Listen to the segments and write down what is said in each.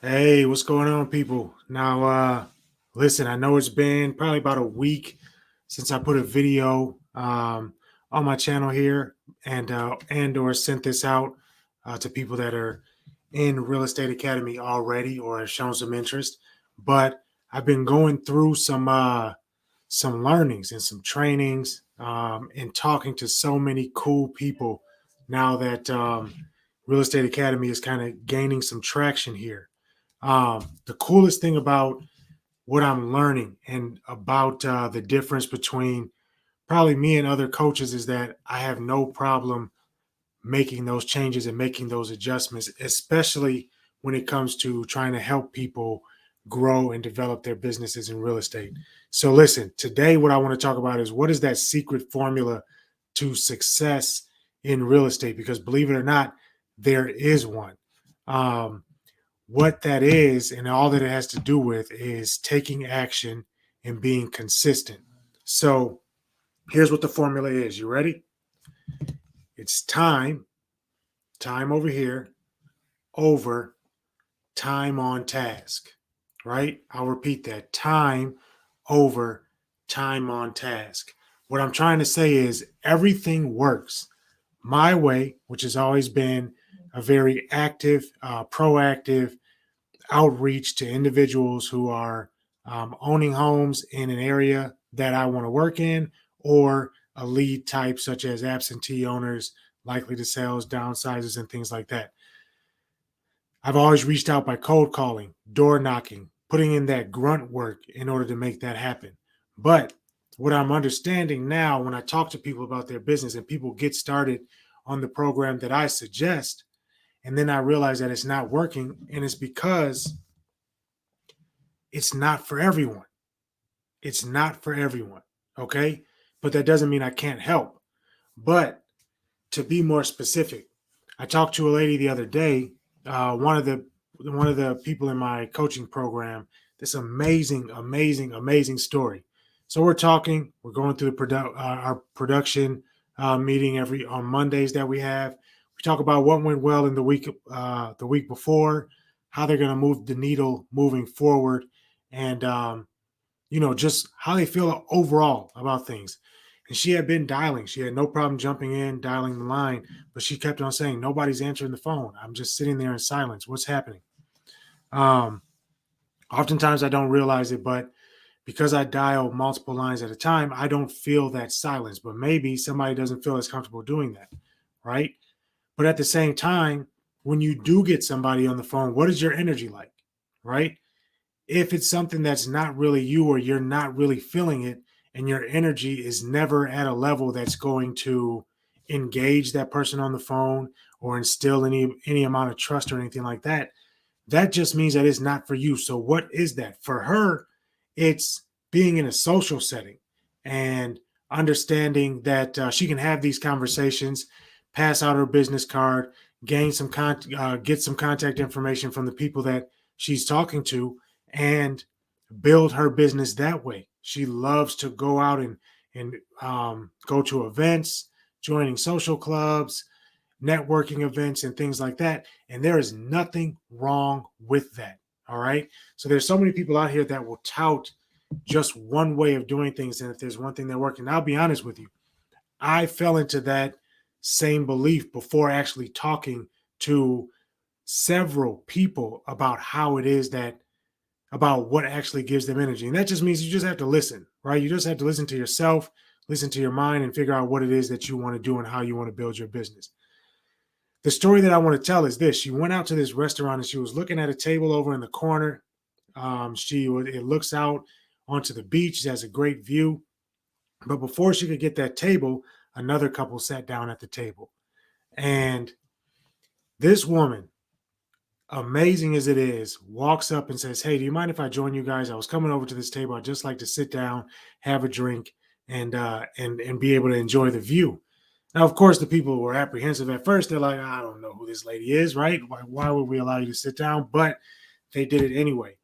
Hey, what's going on, people? Now, listen, I know it's been probably about a week since I put a video on my channel here and or sent this out to people that are in Real Estate Academy already or have shown some interest. But I've been going through some learnings and some trainings and talking to so many cool people now that Real Estate Academy is kind of gaining some traction here. The coolest thing about what I'm learning and about the difference between probably me and other coaches is that I have no problem making those changes and making those adjustments, especially when it comes to trying to help people grow and develop their businesses in real estate. So, listen, today, what I want to talk about is what is that secret formula to success in real estate? Because believe it or not, there is one. Um, what that is and all that it has to do with is taking action and being consistent. So here's what the formula is. You ready? It's time over here, over time on task, right? I'll repeat that: time over time on task. What I'm trying to say is everything works my way, which has always been a very active, proactive outreach to individuals who are owning homes in an area that I want to work in, or a lead type such as absentee owners, likely to sales, downsizes, and things like that. I've always reached out by cold calling, door knocking, putting in that grunt work in order to make that happen. But what I'm understanding now when I talk to people about their business and people get started on the program that I suggest, and then I realize that it's not working, and it's because it's not for everyone. It's not for everyone. Okay. But that doesn't mean I can't help. But to be more specific, I talked to a lady the other day, one of the people in my coaching program, this amazing story. So we're talking, we're going through our production meeting every on Mondays that we have. We talk about what went well in the week before, how they're going to move the needle moving forward, and just how they feel overall about things. And she had been dialing. She had no problem jumping in, dialing the line, but she kept on saying, "Nobody's answering the phone. I'm just sitting there in silence. What's happening?" Um, Oftentimes I don't realize it, but because I dial multiple lines at a time, I don't feel that silence. But maybe somebody doesn't feel as comfortable doing that, right? But at the same time, when you do get somebody on the phone, what is your energy like, right? If it's something that's not really you or you're not really feeling it and your energy is never at a level that's going to engage that person on the phone or instill any amount of trust or anything like that, that just means that it's not for you. So what is that for her? It's being in a social setting and understanding that she can have these conversations, pass out her business card, get some contact information from the people that she's talking to, and build her business that way. She loves to go out and go to events, joining social clubs, networking events, and things like that. And there is nothing wrong with that. All right. So there's so many people out here that will tout just one way of doing things. And if there's one thing that works, and I'll be honest with you, I fell into that same belief before actually talking to several people about how it is that about what actually gives them energy. And that just means you just have to listen, right? You just have to listen to yourself, listen to your mind, and figure out what it is that you want to do and how you want to build your business. The story that I want to tell is this: she went out to this restaurant and she was looking at a table over in the corner. It looks out onto the beach. It has a great view. But before she could get that table, another couple sat down at the table. And this woman, amazing as it is, walks up and says, "Hey, do you mind if I join you guys? I was coming over to this table. I'd just like to sit down, have a drink, and be able to enjoy the view." Now, of course, the people were apprehensive at first. They're like, "I don't know who this lady is, right? Why would we allow you to sit down?" But they did it anyway.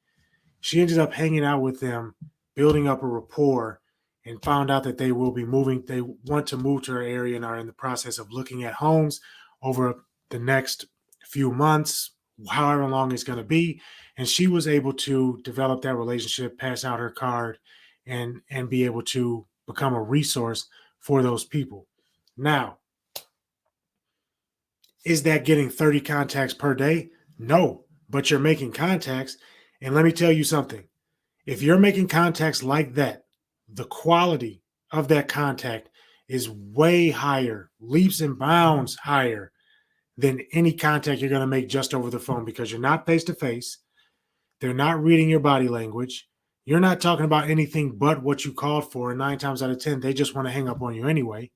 She ended up hanging out with them, building up a rapport, and found out that they will be moving. They want to move to her area and are in the process of looking at homes over the next few months, however long it's going to be. And she was able to develop that relationship, pass out her card, and be able to become a resource for those people. Now, is that getting 30 contacts per day? No, but you're making contacts. And let me tell you something. If you're making contacts like that, the quality of that contact is way higher, leaps and bounds higher than any contact you're going to make just over the phone, because you're not face to face. They're not reading your body language. You're not talking about anything but what you called for. And 9 times out of 10, they just want to hang up on you anyway.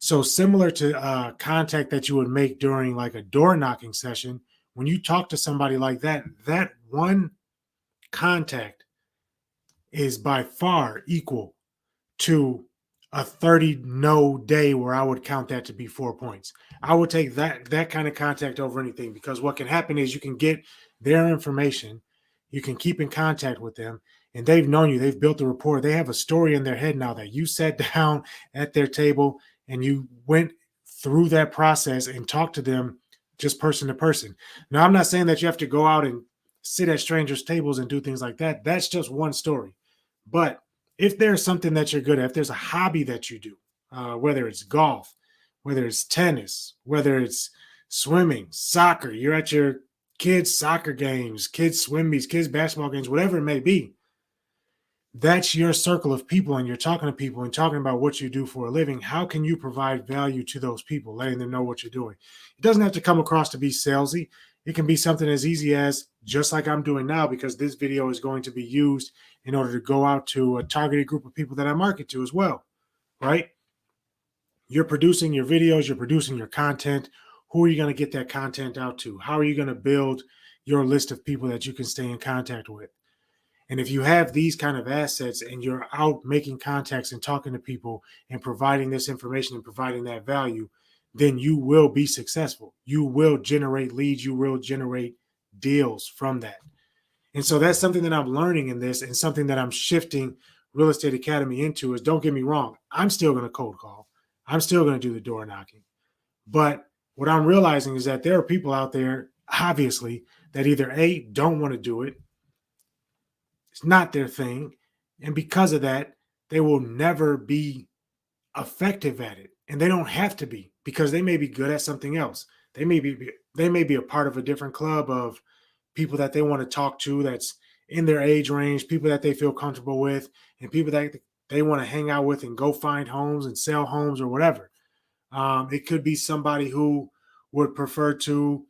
So similar to contact that you would make during like a door knocking session, when you talk to somebody like that, that one contact is by far equal to a 30 no day where I would count that to be 4 points. I would take that kind of contact over anything, because what can happen is you can get their information, you can keep in contact with them, and they've known you, they've built a rapport, they have a story in their head now that you sat down at their table and you went through that process and talked to them just person to person. Now, I'm not saying that you have to go out and sit at strangers' tables and do things like that. That's just one story. But if there's something that you're good at, if there's a hobby that you do, whether it's golf, whether it's tennis, whether it's swimming, soccer, you're at your kids' soccer games, kids' swim meets, kids' basketball games, whatever it may be, that's your circle of people, and you're talking to people and talking about what you do for a living. How can you provide value to those people, letting them know what you're doing? It doesn't have to come across to be salesy. It can be something as easy as, just like I'm doing now, because this video is going to be used in order to go out to a targeted group of people that I market to as well, right? You're producing your videos, you're producing your content. Who are you going to get that content out to? How are you going to build your list of people that you can stay in contact with? And if you have these kind of assets and you're out making contacts and talking to people and providing this information and providing that value, then you will be successful. You will generate leads. You will generate deals from that. And so that's something that I'm learning in this, and something that I'm shifting Real Estate Academy into is, don't get me wrong, I'm still going to cold call. I'm still going to do the door knocking. But what I'm realizing is that there are people out there, obviously, that either A, don't want to do it, it's not their thing, and because of that, they will never be effective at it. And they don't have to be, because they may be good at something else. They may be a part of a different club of people that they want to talk to that's in their age range, people that they feel comfortable with, and people that they want to hang out with and go find homes and sell homes or whatever. It could be somebody who would prefer to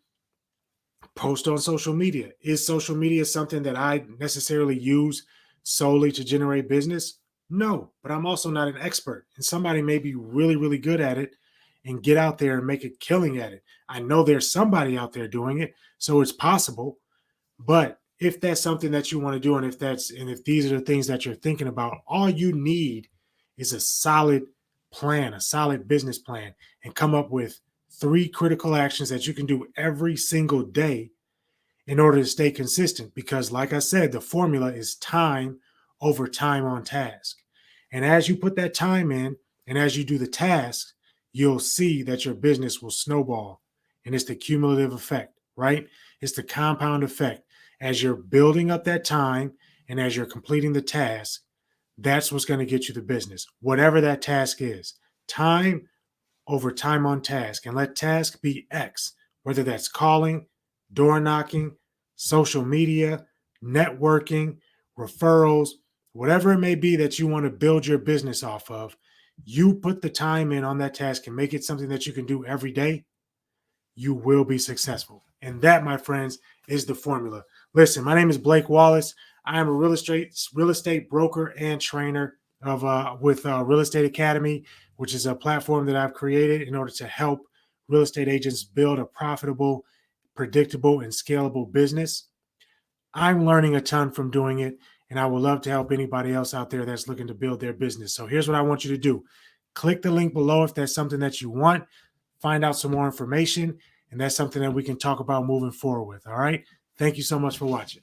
post on social media. Is social media something that I necessarily use solely to generate business? No, but I'm also not an expert. And somebody may be really, really good at it and get out there and make a killing at it. I know there's somebody out there doing it, so it's possible. But if that's something that you want to do, and if these are the things that you're thinking about, all you need is a solid plan, a solid business plan, and come up with 3 critical actions that you can do every single day in order to stay consistent. Because like I said, the formula is time over time on task. And as you put that time in and as you do the task, you'll see that your business will snowball. And it's the cumulative effect, right? It's the compound effect. As you're building up that time and as you're completing the task, that's what's going to get you the business, whatever that task is. Time over time on task, and let task be X, whether that's calling, door knocking, social media, networking, referrals, whatever it may be that you want to build your business off of. You put the time in on that task and make it something that you can do every day, you will be successful. And that, my friends, is the formula. Listen, my name is Blake Wallace. I am a real estate broker and trainer with Real Estate Academy, which is a platform that I've created in order to help real estate agents build a profitable, predictable, and scalable business. I'm learning a ton from doing it, and I would love to help anybody else out there that's looking to build their business. So here's what I want you to do. Click the link below if that's something that you want. Find out some more information, and that's something that we can talk about moving forward with. All right. Thank you so much for watching.